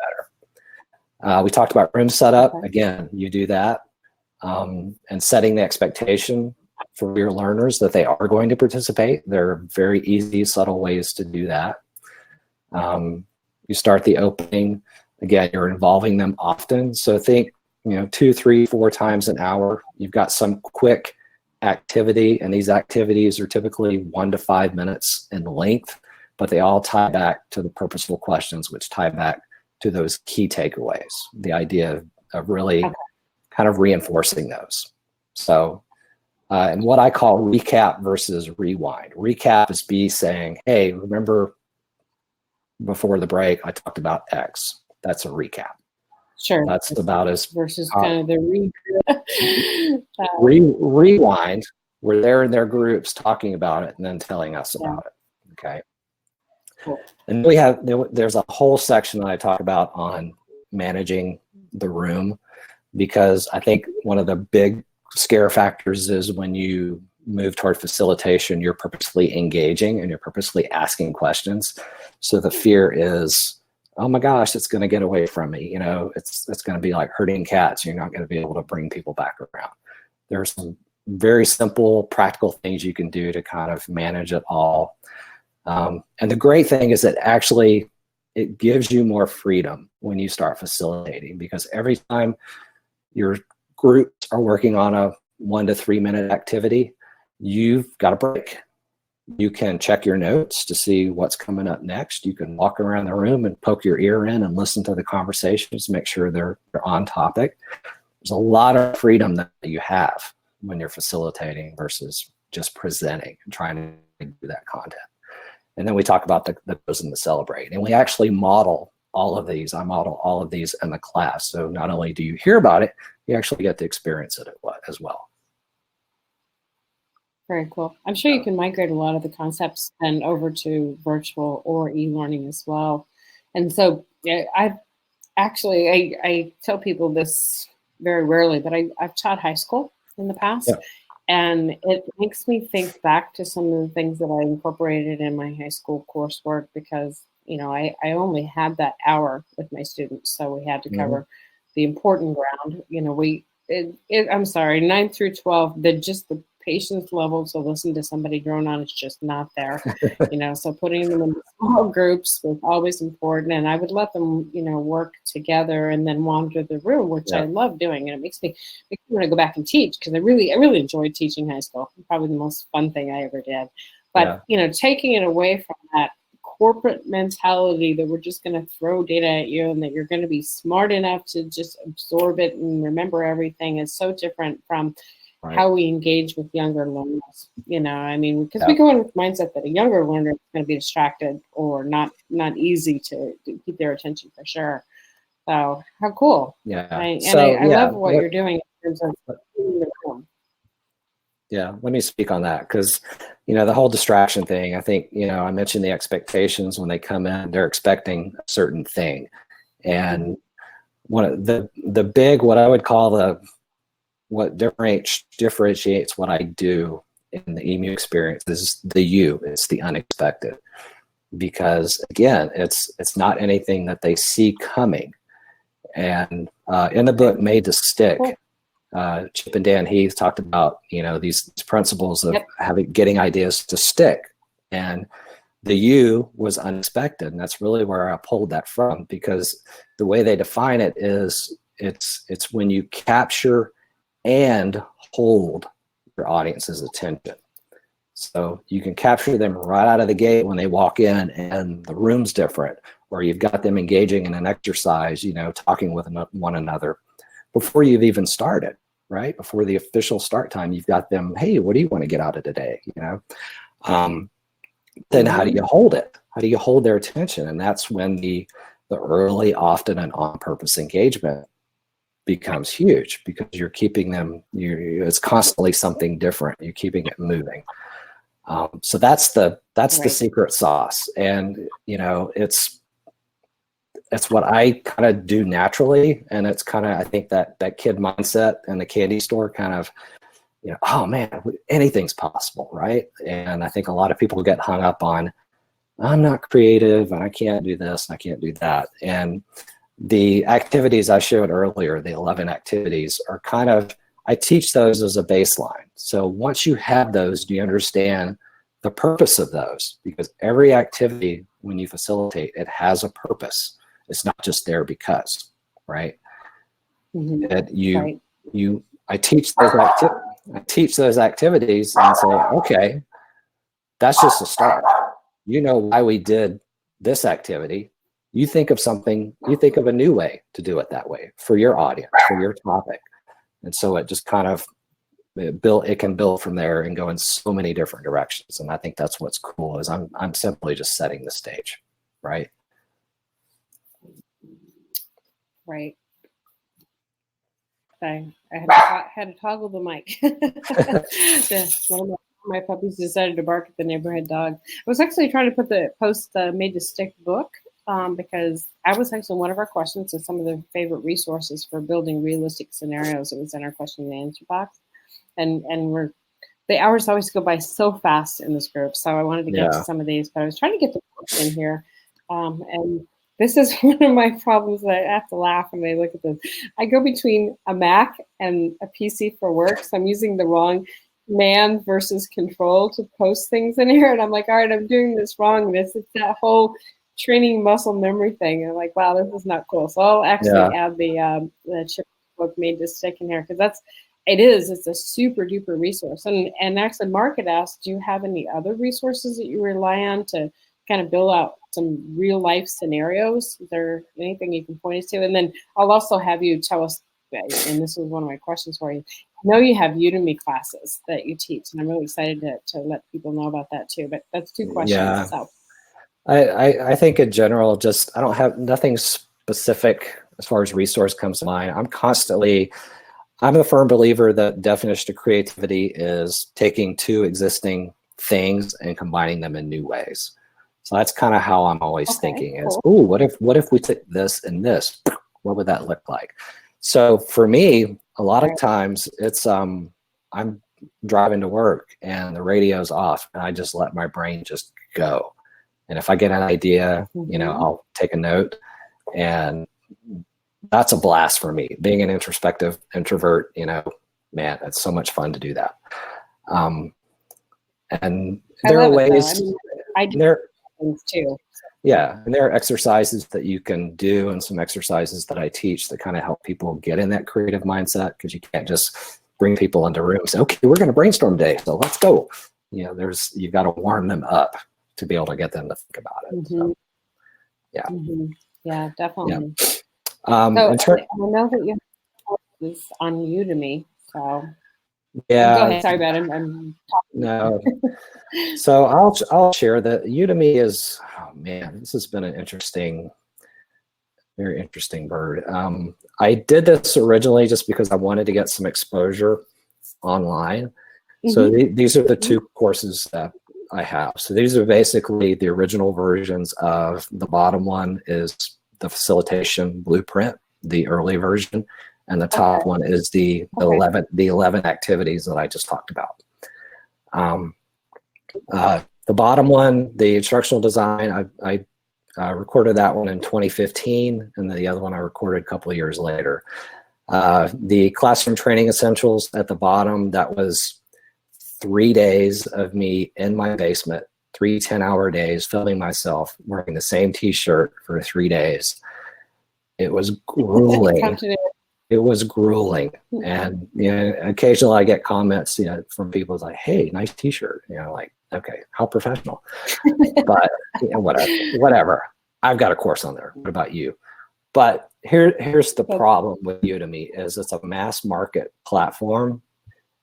better. We talked about room setup. Again, you do that, and setting the expectation for your learners that they are going to participate. There are very easy, subtle ways to do that. You start the opening. Again, you're involving them often. So think, 2, 3, 4 times an hour. You've got some quick activity, and these activities are typically 1 to 5 minutes in length, but they all tie back to the purposeful questions, which tie back to those key takeaways, the idea of really kind of reinforcing those. So, and what I call recap versus rewind. Recap is B saying, hey, remember before the break, I talked about X. That's a recap. Sure. That's about as versus kind of the rewind. We're there in their groups talking about it and then telling us about it. Okay. Cool. And there's a whole section that I talk about on managing the room, because I think one of the big scare factors is when you move toward facilitation, you're purposely engaging and you're purposely asking questions. So the fear is, oh my gosh, it's going to get away from me. It's going to be like herding cats. You're not going to be able to bring people back around. There's some very simple, practical things you can do to kind of manage it all. And the great thing is that actually it gives you more freedom when you start facilitating, because every time your groups are working on a 1 to 3 minute activity, you've got a break. You can check your notes to see what's coming up next. You can walk around the room and poke your ear in and listen to the conversations, make sure they're on topic. There's a lot of freedom that you have when you're facilitating versus just presenting and trying to do that content. And then we talk about the goes and the celebrate. And we actually model all of these. I model all of these in the class. So not only do you hear about it, you actually get to experience it as well. Very cool. I'm sure you can migrate a lot of the concepts then over to virtual or e-learning as well. And so I tell people this very rarely, but I've taught high school in the past. Yeah. And it makes me think back to some of the things that I incorporated in my high school coursework, because, I only had that hour with my students. So we had to cover the important ground. I'm sorry, 9th through 12, the patience level to listen to somebody drone on is just not there. So putting them in small groups was always important, and I would let them, work together and then wander the room, which I love doing, and it makes me want to go back and teach, because I really enjoyed teaching high school. Probably the most fun thing I ever did. But taking it away from that corporate mentality that we're just going to throw data at you and that you're going to be smart enough to just absorb it and remember everything is so different from how we engage with younger learners. Because we go in with the mindset that a younger learner is going to be distracted or not easy to keep their attention, for sure. So how cool. I love what you're doing in terms of the room. Yeah, let me speak on that, because the whole distraction thing, I think, I mentioned the expectations. When they come in, they're expecting a certain thing, and one of the big, what I would call what differentiates what I do in the EMU experience is the it's the unexpected, because again, it's not anything that they see coming. And in the book Made to Stick, Chip and Dan Heath talked about these principles of getting ideas to stick, and the U was unexpected, and that's really where I pulled that from, because the way they define it is it's when you capture and hold your audience's attention. So you can capture them right out of the gate when they walk in and the room's different, or you've got them engaging in an exercise, talking with one another before you've even started, right? Before the official start time, you've got them, hey, what do you want to get out of today? Then how do you hold it? How do you hold their attention? And that's when the early, often, and on-purpose engagement becomes huge, because you're keeping them, it's constantly something different. You're keeping it moving. So that's the secret sauce. And, it's what I kind of do naturally. And it's kind of, I think that kid mindset in the candy store kind of, oh man, anything's possible, right? And I think a lot of people get hung up on, I'm not creative and I can't do this and I can't do that. And the activities I showed earlier, the 11 activities, are kind of, I teach those as a baseline. So once you have those, do you understand the purpose of those? Because every activity, when you facilitate, it has a purpose. It's not just there because, right? Mm-hmm. I teach those activities and say, okay, that's just a start. Why we did this activity. You think of a new way to do it that way for your audience, for your topic. And so it just kind of it can build from there and go in so many different directions. And I think that's what's cool, is I'm simply just setting the stage, right? Right. I had to toggle the mic. One of my puppies decided to bark at the neighborhood dog. I was actually trying to post the Made to Stick book, because I was actually, one of our questions is some of the favorite resources for building realistic scenarios. It was in our question and answer box, and the hours always go by so fast in this group. So I wanted to get to some of these, but I was trying to get the book in here, and this is one of my problems. I have to laugh when I look at this. I go between a Mac and a PC for work, so I'm using the wrong command versus control to post things in here, and I'm like, all right, I'm doing this wrong. It's that whole training muscle memory thing. And I'm like, wow, this is not cool. So I'll actually add the Chip book Made to Stick in here, because it's a super duper resource. And actually, Mark had asked, do you have any other resources that you rely on to kind of build out some real life scenarios? Is there anything you can point us to? And then I'll also have you tell us, and this was one of my questions for you. I know you have Udemy classes that you teach, and I'm really excited to let people know about that too. But that's two questions. Yeah. So. I think in general, just I don't have nothing specific as far as resource comes to mind. I'm a firm believer that definition of creativity is taking two existing things and combining them in new ways. So that's kind of how I'm always thinking is, oh, what if we took this and this? What would that look like? So for me, a lot of times it's I'm driving to work and the radio's off and I just let my brain just go. And if I get an idea, I'll take a note and that's a blast for me. Being an introspective introvert, you know, man, it's so much fun to do that. And there are ways. I mean, I do there, things too. yeah, and there are exercises that you can do, and some exercises that I teach that kind of help people get in that creative mindset, because you can't just bring people into rooms and say, okay, we're going to brainstorm today, so let's go. You know, you've got to warm them up to be able to get them to think about it. So, yeah. Yeah, definitely. Yeah. So I know that you have courses on Udemy. So yeah, go ahead. Sorry about it. I'm talking. No. So I'll share that Udemy is, oh man, this has been an very interesting bird. I did this originally just because I wanted to get some exposure online. So these are the two courses that I have. So these are basically the original versions of, the bottom one is the facilitation blueprint, the early version, and the top one is the 11 activities that I just talked about. The bottom one, the instructional design, I recorded that one in 2015, and the other one I recorded a couple of years later. The classroom training essentials at the bottom, that was 3 days of me in my basement, 3 10-hour days, filming myself wearing the same t-shirt for 3 days. It was grueling. It was grueling. And you know, occasionally I get comments, you know, from people like, hey, nice t-shirt. You know, like, okay, how professional. But you know, whatever. I've got a course on there. What about you? But here's the problem with Udemy is it's a mass market platform.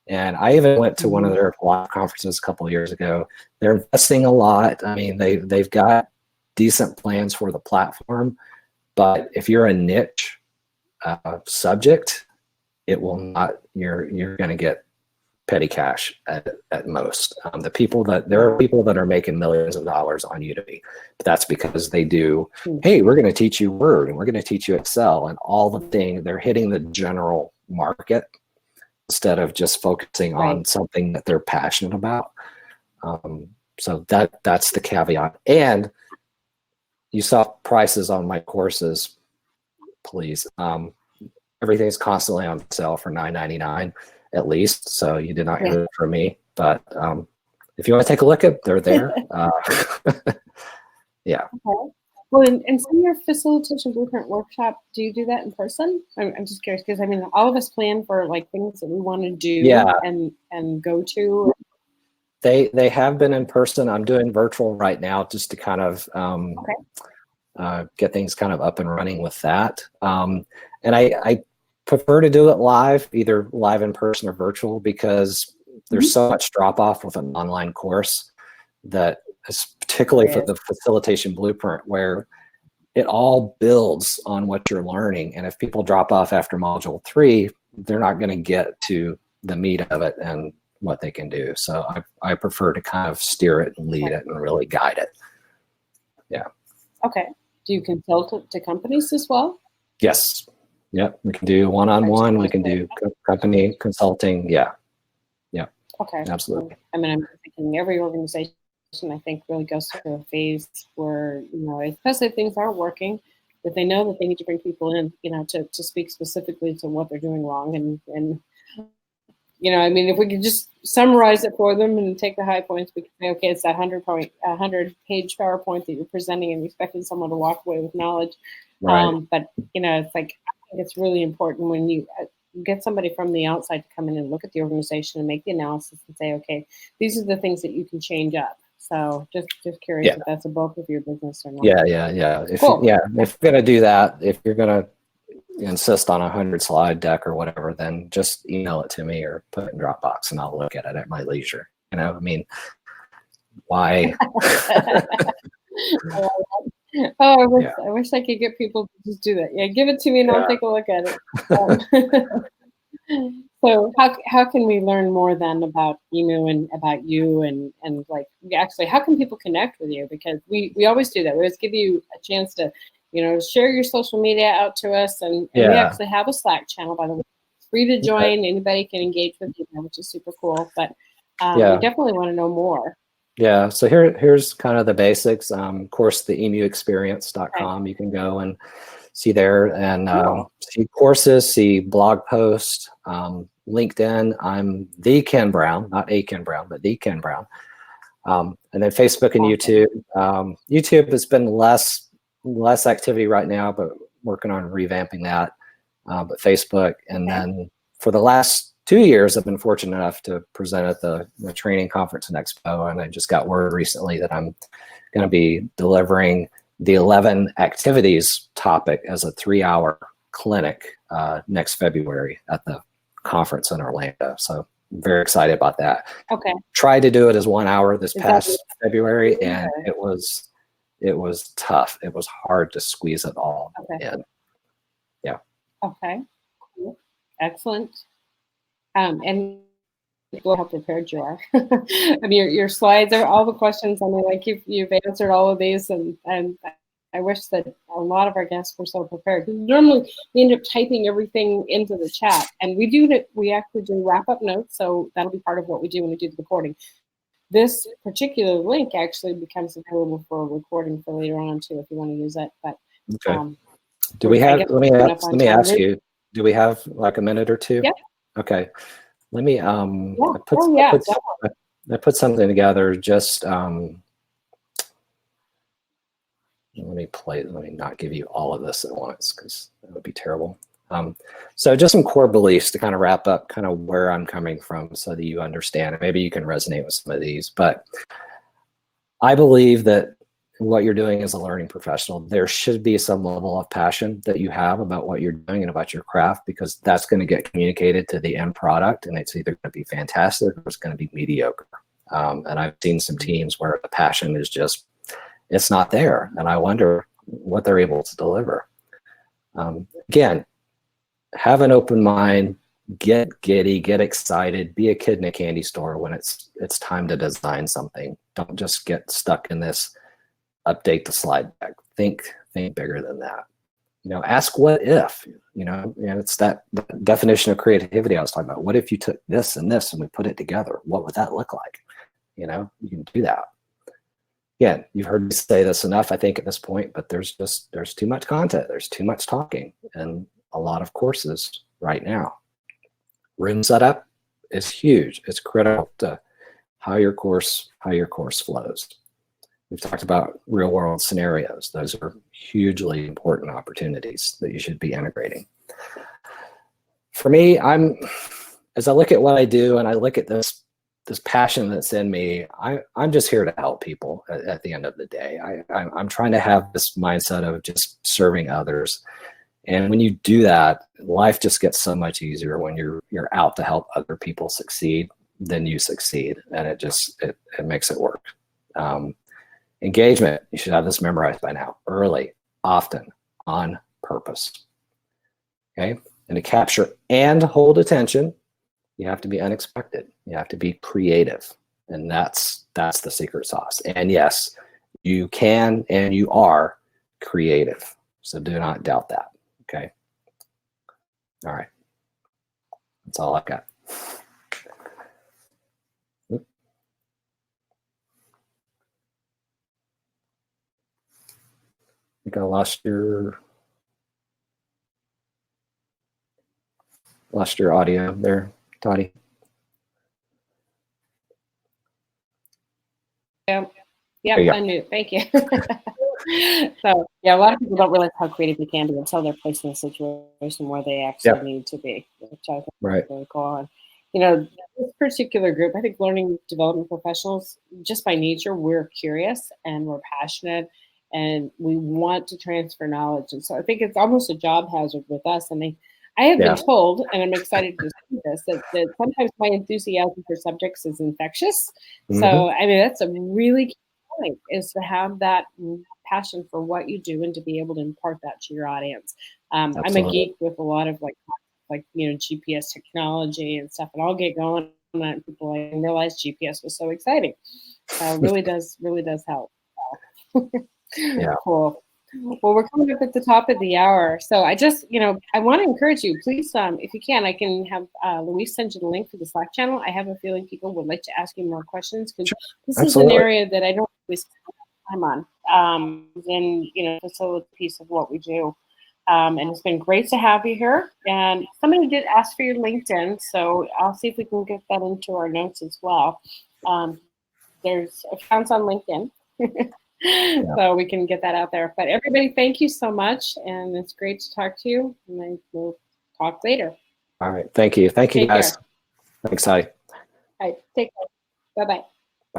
And I even went to one of their live conferences a couple of years ago. They're investing a lot. I mean, they've got decent plans for the platform. But if you're a niche subject, it will not, you're going to get petty cash at most. There are people that are making millions of dollars on Udemy, but that's because they do, hey, we're going to teach you Word and we're going to teach you Excel and all the things. They're hitting the general market instead of just focusing on something that they're passionate about. So that's the caveat. And you saw prices on my courses, please. Everything's constantly on sale for $9.99 at least. So you did not hear it from me, but if you want to take a look at, they're there. Yeah. Okay. Well, and some of your facilitation blueprint workshop, do you do that in person? I'm just curious because I mean, all of us plan for like things that we want to do and go to. They have been in person. I'm doing virtual right now just to kind of get things kind of up and running with that. And I prefer to do it live, either live in person or virtual, because there's so much drop off with an online course that is particularly for the facilitation blueprint, where it all builds on what you're learning. And if people drop off after module 3, they're not going to get to the meat of it and what they can do. So I prefer to kind of steer it and lead it and really guide it. Yeah. Okay. Do you consult to companies as well? Yes. Yep. We can do one-on-one. We can do company consulting. Yeah. Yeah. Okay. Absolutely. I mean, I'm thinking every organization, I think, really goes through a phase where, you know, especially if things aren't working, that they know that they need to bring people in, you know, to speak specifically to what they're doing wrong. And you know, I mean, if we could just summarize it for them and take the high points, we can say, okay, it's that 100-page PowerPoint that you're presenting and expecting someone to walk away with knowledge. Right. But, you know, it's like, I think it's really important when you get somebody from the outside to come in and look at the organization and make the analysis and say, okay, these are the things that you can change up. So just curious if that's a bulk of your business or not. Yeah. If you're going to do that, if you're going to insist on a 100-slide deck or whatever, then just email it to me or put it in Dropbox and I'll look at it at my leisure. You know, I mean, why? I wish I could get people to just do that. Yeah, give it to me and I'll take a look at it. So how can we learn more then about EMU and about you and like actually how can people connect with you? Because we always do that. We always give you a chance to, you know, share your social media out to us, and we actually have a Slack channel, by the way. It's free to join. Anybody can engage with you, which is super cool. But we definitely want to know more. Yeah, so here's kind of the basics. Of course, the EMU Experience.com, you can go and see there, and see courses, see blog posts, LinkedIn. I'm the Ken Brown, not a Ken Brown, but the Ken Brown. And then Facebook and YouTube. YouTube has been less activity right now, but working on revamping that. But Facebook, and then for the last 2 years, I've been fortunate enough to present at the training conference and expo, and I just got word recently that I'm going to be delivering the 11 activities topic as a 3-hour clinic next February at the conference in Orlando. So I'm very excited about that. Okay. Tried to do it as 1 hour this past February, and it was tough. It was hard to squeeze it all in. Yeah. Okay. Cool. Excellent. And how prepared you are. I mean, your slides are all the questions. I mean, like you've answered all of these, and I wish that a lot of our guests were so prepared. Normally, we end up typing everything into the chat, and we actually do wrap-up notes, so that'll be part of what we do when we do the recording. This particular link actually becomes available for recording for later on too, if you want to use it. But okay. Do we have? Let me ask you. Do we have like a minute or two? Yeah. Okay. Let me I put something together. Just let me not give you all of this at once, because that would be terrible. So just some core beliefs to kind of wrap up kind of where I'm coming from, so that you understand, and maybe you can resonate with some of these. But I believe that what you're doing as a learning professional, there should be some level of passion that you have about what you're doing and about your craft, because that's going to get communicated to the end product, and it's either going to be fantastic or it's going to be mediocre. And I've seen some teams where the passion is just, it's not there, and I wonder what they're able to deliver. Again, have an open mind, get giddy, get excited, be a kid in a candy store when it's time to design something. Don't just get stuck in this update the slide deck. Think bigger than that. Ask what if, and it's that definition of creativity I was talking about. What if you took this and this and we put it together? What would that look like? You can do that. Again, you've heard me say this enough, I think, at this point, but there's too much content. There's too much talking and a lot of courses right now. Room setup is huge. It's critical to how your course flows. We've talked about real world scenarios. Those are hugely important opportunities that you should be integrating. For me, as I look at what I do and I look at this passion that's in me, I'm just here to help people at the end of the day. I'm trying to have this mindset of just serving others. And when you do that, life just gets so much easier when you're out to help other people succeed than you succeed. And it makes it work. Engagement, you should have this memorized by now. Early, often, on purpose. Okay? And to capture and hold attention, you have to be unexpected. You have to be creative. And that's the secret sauce. And yes, you can and you are creative. So do not doubt that. Okay? All right. That's all I've got. I think I lost your audio there, Dottie. Yeah, unmute. Thank you. So yeah, a lot of people don't realize how creative you can be until they're placed in a situation where they actually need to be, which I think is really cool. And, this particular group, I think learning development professionals, just by nature, we're curious and we're passionate and we want to transfer knowledge. And so I think it's almost a job hazard with us. And I have been told, and I'm excited to see this, that sometimes my enthusiasm for subjects is infectious. Mm-hmm. So, I mean, that's a really key point, is to have that passion for what you do and to be able to impart that to your audience. I'm a geek with a lot of like GPS technology and stuff, and I'll get going on that. People didn't realize GPS was so exciting. Really does help. Yeah. Cool. Well, we're coming up at the top of the hour. So I just, I want to encourage you, please, if you can, I can have Luis send you the link to the Slack channel. I have a feeling people would like to ask you more questions, because this is an area that I don't always spend time on. And, facilitate piece of what we do. And it's been great to have you here. And somebody did ask for your LinkedIn, so I'll see if we can get that into our notes as well. There's accounts on LinkedIn, so we can get that out there. But everybody, thank you so much, and it's great to talk to you. And we'll talk later. All right. Thank you. Thank you, Take guys. care. Thanks, Heidi. All right, take care. Bye-bye.